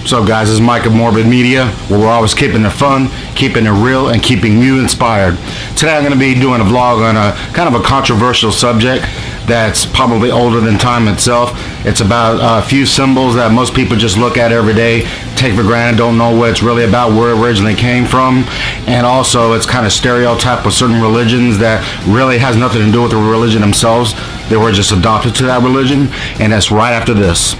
What's up, guys? This is Mike of Morbid Media, where we're always keeping it fun, keeping it real, and keeping you inspired. Today I'm going to be doing a vlog on a kind of a controversial subject that's probably older than time itself. It's about a few symbols that most people just look at every day, take for granted, don't know what it's really about, where it originally came from, and also it's kind of stereotyped with certain religions that really has nothing to do with the religion themselves. They were just adopted to that religion, and that's right after this.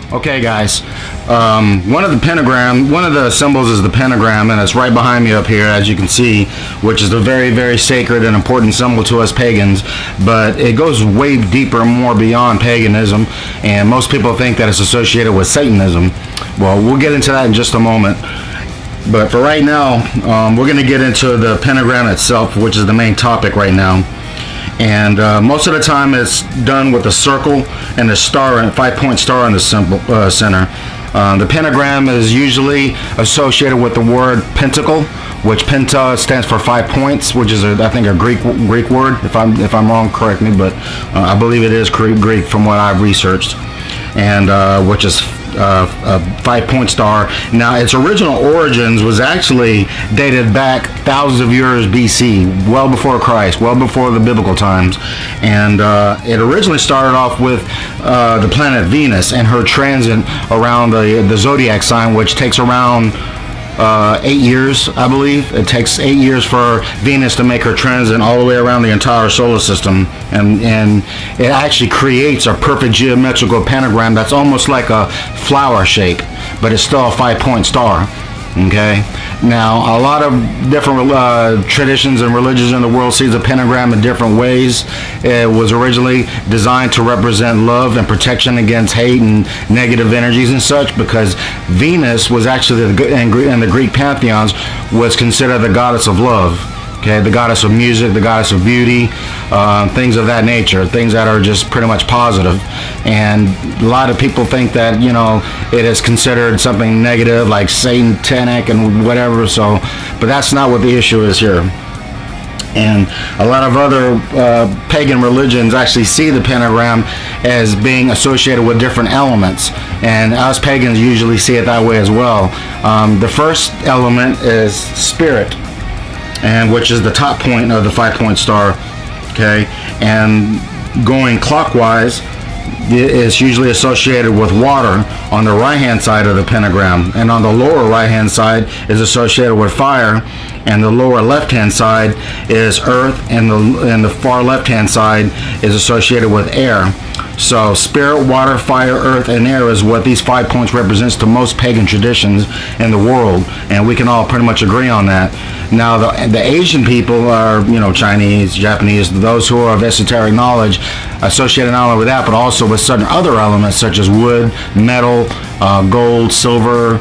Okay, guys, one of the symbols is the pentagram, and it's right behind me up here, as you can see, which is a very, very sacred and important symbol to us pagans. But it goes way deeper and more beyond paganism, and most people think that it's associated with Satanism. Well, we'll get into that in just a moment. But for right now, we're going to get into the pentagram itself, which is the main topic right now. And most of the time it's done with a circle and a star, and a 5-point star in the center. The pentagram is usually associated with the word pentacle, which penta stands for 5 points, which is I think a Greek word. If I'm wrong, correct me, but I believe it is Greek from what I've researched, and which is a 5-point star. Now, its original origins was actually dated back thousands of years BC, well before Christ, well before the biblical times. And it originally started off with the planet Venus and her transit around the zodiac sign, which takes around 8 years, I believe. It takes 8 years for Venus to make her transit all the way around the entire solar system, and it actually creates a perfect geometrical pentagram that's almost like a flower shape, but it's still a 5-point star. Okay, now a lot of different traditions and religions in the world sees a pentagram in different ways. It was originally designed to represent love and protection against hate and negative energies and such, because Venus was actually in the Greek pantheons was considered the goddess of love. Okay, the goddess of music, the goddess of beauty, things of that nature, things that are just pretty much positive. And a lot of people think that, you know, it is considered something negative, like satanic and whatever. So, but that's not what the issue is here. And a lot of other pagan religions actually see the pentagram as being associated with different elements, and us pagans usually see it that way as well. The first element is spirit, and which is the top point of the 5-point star. Okay, and going clockwise is usually associated with water on the right hand side of the pentagram, and on the lower right hand side is associated with fire, and the lower left hand side is earth, and the far left hand side is associated with air. So spirit, water, fire, earth, and air is what these 5 points represents to most pagan traditions in the world, and we can all pretty much agree on that. Now, the Asian people are, you know, Chinese, Japanese, those who are of esoteric knowledge, associated not only with that, but also with certain other elements such as wood, metal, gold, silver,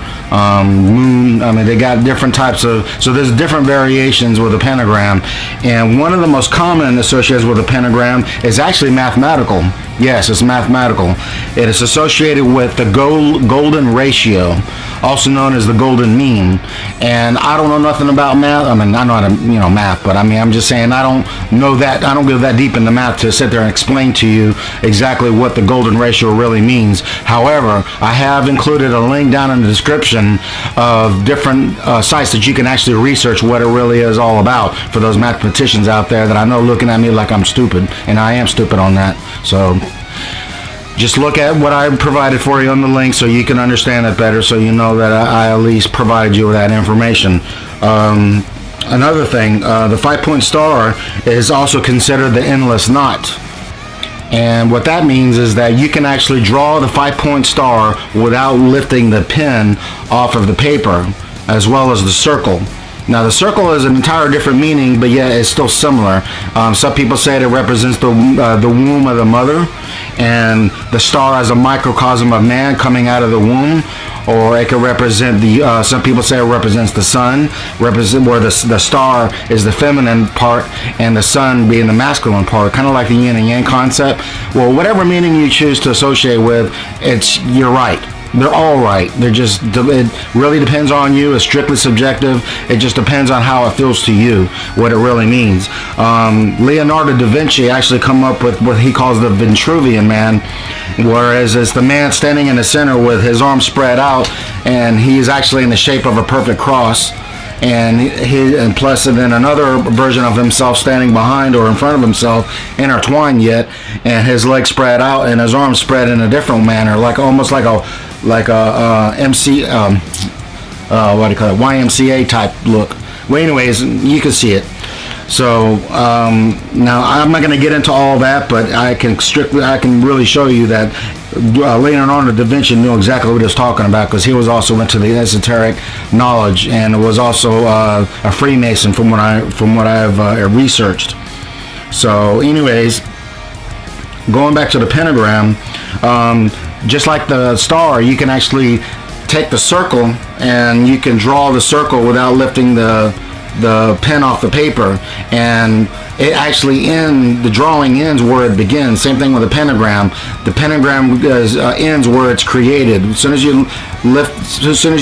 moon. I mean, they got different types of, so there's different variations with the pentagram, and one of the most common associated with the pentagram is actually mathematical. Yes, it's mathematical. It is associated with the golden ratio, also known as the golden mean. And I don't know nothing about math. I mean, I know how to, you know, math, but I mean, I'm just saying I don't know that. I don't go that deep into math to sit there and explain to you exactly what the golden ratio really means. However, I have included a link down in the description of different sites that you can actually research what it really is all about for those mathematicians out there that I know looking at me like I'm stupid, and I am stupid on that. So just look at what I provided for you on the link so you can understand it better, so you know that I at least provided you with that information. Another thing, the 5-point star is also considered the endless knot. And what that means is that you can actually draw the 5-point star without lifting the pen off of the paper, as well as the circle. Now, the circle is an entire different meaning, but yet it's still similar. Some people say it represents the womb of the mother, and the star as a microcosm of man coming out of the womb. or it could represent the. Some people say it represents the sun, represent where the star is the feminine part and the sun being the masculine part, kind of like the yin and yang concept. Well, whatever meaning you choose to associate with, you're right. They're all right. It really depends on you. It's strictly subjective. It just depends on how it feels to you, what it really means. Leonardo da Vinci actually come up with what he calls the Vitruvian Man, whereas it's the man standing in the center with his arms spread out, and he's actually in the shape of a perfect cross. And plus, and then another version of himself standing behind or in front of himself, intertwined yet, and his legs spread out and his arms spread in a different manner, almost like a MC, what do you call it, YMCA type look. Well, anyways, you can see it. So now I'm not going to get into all that, but I can really show you that Leonardo da Vinci knew exactly what he was talking about, because he was also into the esoteric knowledge and was also a Freemason from what I've researched. So anyways, going back to the pentagram, just like the star, you can actually take the circle and you can draw the circle without lifting the pen off the paper, and it actually the drawing ends where it begins. Same thing with the pentagram. The pentagram ends where it's created. As soon as you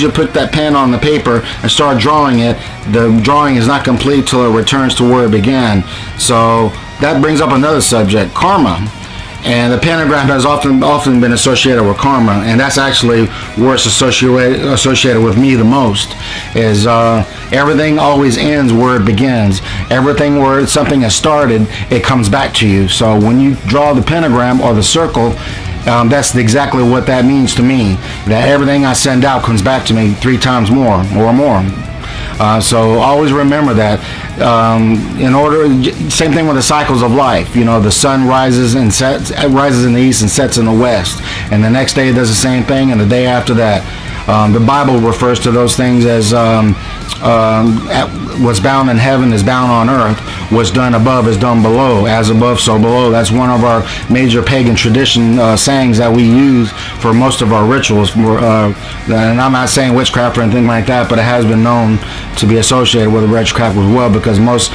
put that pen on the paper and start drawing it, the drawing is not complete till it returns to where it began. So that brings up another subject, karma. And the pentagram has often been associated with karma, and that's actually where it's associated with me the most. Is everything always ends where it begins. Everything where something has started, it comes back to you. So when you draw the pentagram or the circle, that's exactly what that means to me. That everything I send out comes back to me 3 times more or more. So always remember that. Same thing with the cycles of life. You know, the sun rises in the east and sets in the west, and the next day it does the same thing, and the day after that. The Bible refers to those things as what's bound in heaven is bound on earth. What's done above is done below. As above, so below. That's one of our major pagan tradition sayings that we use for most of our rituals. And I'm not saying witchcraft or anything like that, but it has been known to be associated with witchcraft as well, because most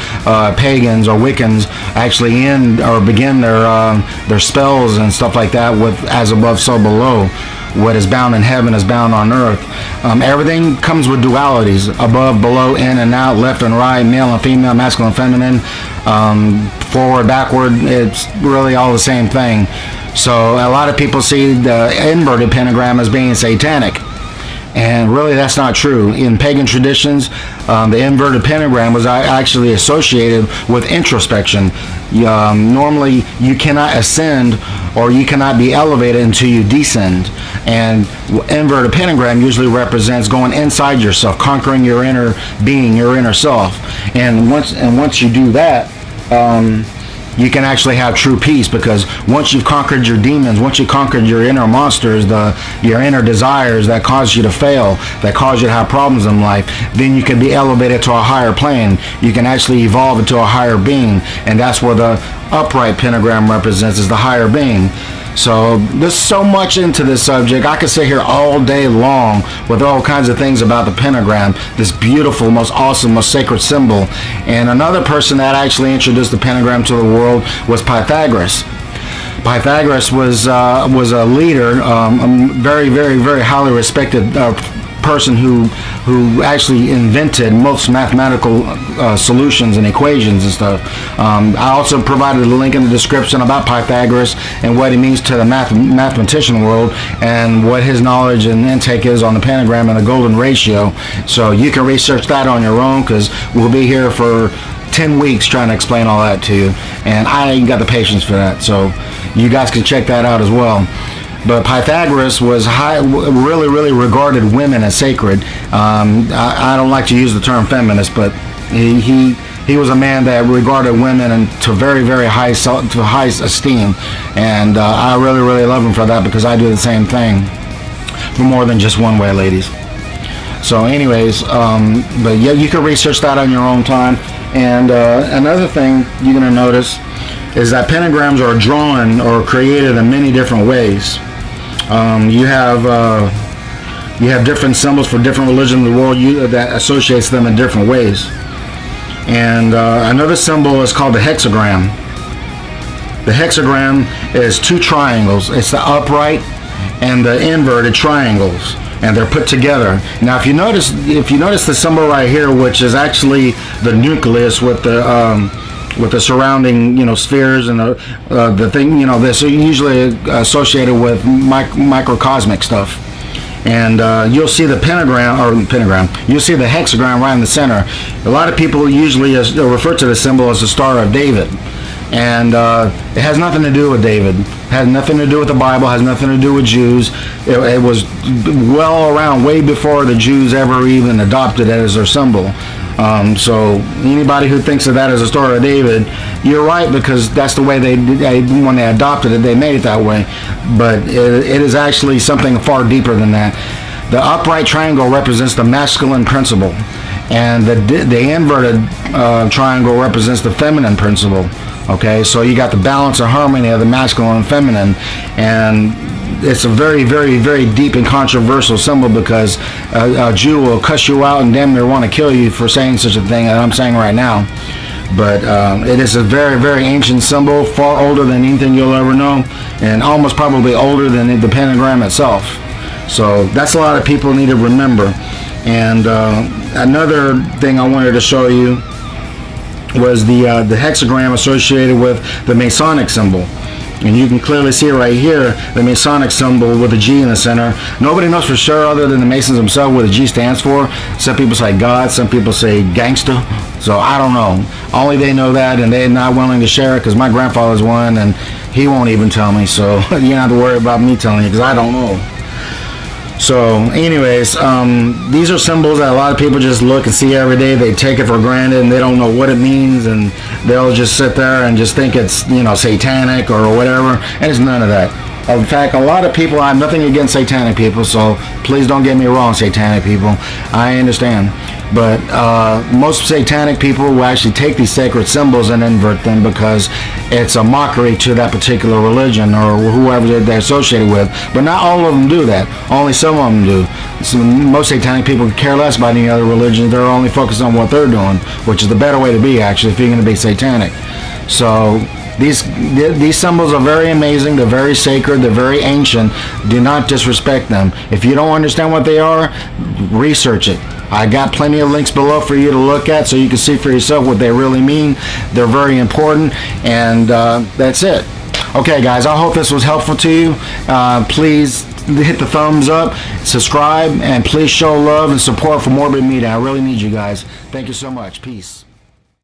pagans or Wiccans actually end or begin their spells and stuff like that with as above, so below. What is bound in heaven is bound on earth. Everything comes with dualities: above, below, in and out, left and right, male and female, masculine and feminine, forward, backward. It's really all the same thing. So a lot of people see the inverted pentagram as being satanic, and really that's not true. In pagan traditions, the inverted pentagram was actually associated with introspection. Normally you cannot ascend or you cannot be elevated until you descend, and inverted pentagram usually represents going inside yourself, conquering your inner being, your inner self. And once you do that, you can actually have true peace, because once you've conquered your demons, once you've conquered your inner monsters, your inner desires that cause you to fail, that cause you to have problems in life, then you can be elevated to a higher plane. You can actually evolve into a higher being, and that's where the upright pentagram represents, is the higher being. So there's so much into this subject. I could sit here all day long with all kinds of things about the pentagram, this beautiful, most awesome, most sacred symbol. And another person that actually introduced the pentagram to the world was Pythagoras. Pythagoras was a leader, a very, very, very highly respected person who actually invented most mathematical solutions and equations and stuff. I also provided a link in the description about Pythagoras and what he means to the mathematician world, and what his knowledge and intake is on the pentagram and the golden ratio. So you can research that on your own, because we'll be here for 10 weeks trying to explain all that to you, and I ain't got the patience for that. So you guys can check that out as well. But Pythagoras was really, really regarded women as sacred. I don't like to use the term feminist, but he was a man that regarded women to very, very high esteem, and I really, really love him for that, because I do the same thing for more than just one way, ladies. So, anyways, but yeah, you can research that on your own time. And another thing you're going to notice is that pentagrams are drawn or created in many different ways. You have You have different symbols for different religions in the world that associates them in different ways. And another symbol is called the hexagram. The hexagram is two triangles. It's the upright and the inverted triangles, and they're put together. Now, if you notice the symbol right here, which is actually the nucleus with the surrounding, spheres and the thing, that's usually associated with microcosmic stuff. And you'll see the pentagram. You'll see the hexagram right in the center. A lot of people usually refer to the symbol as the Star of David. And it has nothing to do with David. It has nothing to do with the Bible. It has nothing to do with Jews. It was well around way before the Jews ever even adopted it as their symbol. So anybody who thinks of that as a Star of David, you're right, because that's the way when they adopted it, they made it that way. But it is actually something far deeper than that. The upright triangle represents the masculine principle, and the inverted triangle represents the feminine principle. Okay, so you got the balance and harmony of the masculine and feminine, and it's a very, very, very deep and controversial symbol, because a Jew will cuss you out and damn near want to kill you for saying such a thing that I'm saying right now. But it is a very, very ancient symbol, far older than anything you'll ever know, and almost probably older than the pentagram itself. So that's a lot of people need to remember. And another thing I wanted to show you was the hexagram associated with the Masonic symbol. And you can clearly see right here the Masonic symbol with a G in the center. Nobody knows for sure other than the Masons themselves what the G stands for. Some people say God, some people say gangster. So I don't know. Only they know that, and they're not willing to share it, because my grandfather's one and he won't even tell me. So you don't have to worry about me telling you, because I don't know. So anyways, these are symbols that a lot of people just look and see every day. They take it for granted and they don't know what it means, and they'll just sit there and just think it's, satanic or whatever, and it's none of that. In fact, a lot of people, I have nothing against satanic people, so please don't get me wrong, satanic people. I understand. But most satanic people will actually take these sacred symbols and invert them, because it's a mockery to that particular religion or whoever they're associated with. But not all of them do that. Only some of them do. So most satanic people care less about any other religion. They're only focused on what they're doing, which is the better way to be, actually, if you're going to be satanic. So these symbols are very amazing. They're very sacred. They're very ancient. Do not disrespect them. If you don't understand what they are, research it. I got plenty of links below for you to look at, so you can see for yourself what they really mean. They're very important, and that's it. Okay, guys, I hope this was helpful to you. Please hit the thumbs up, subscribe, and please show love and support for Morbid Media. I really need you guys. Thank you so much. Peace.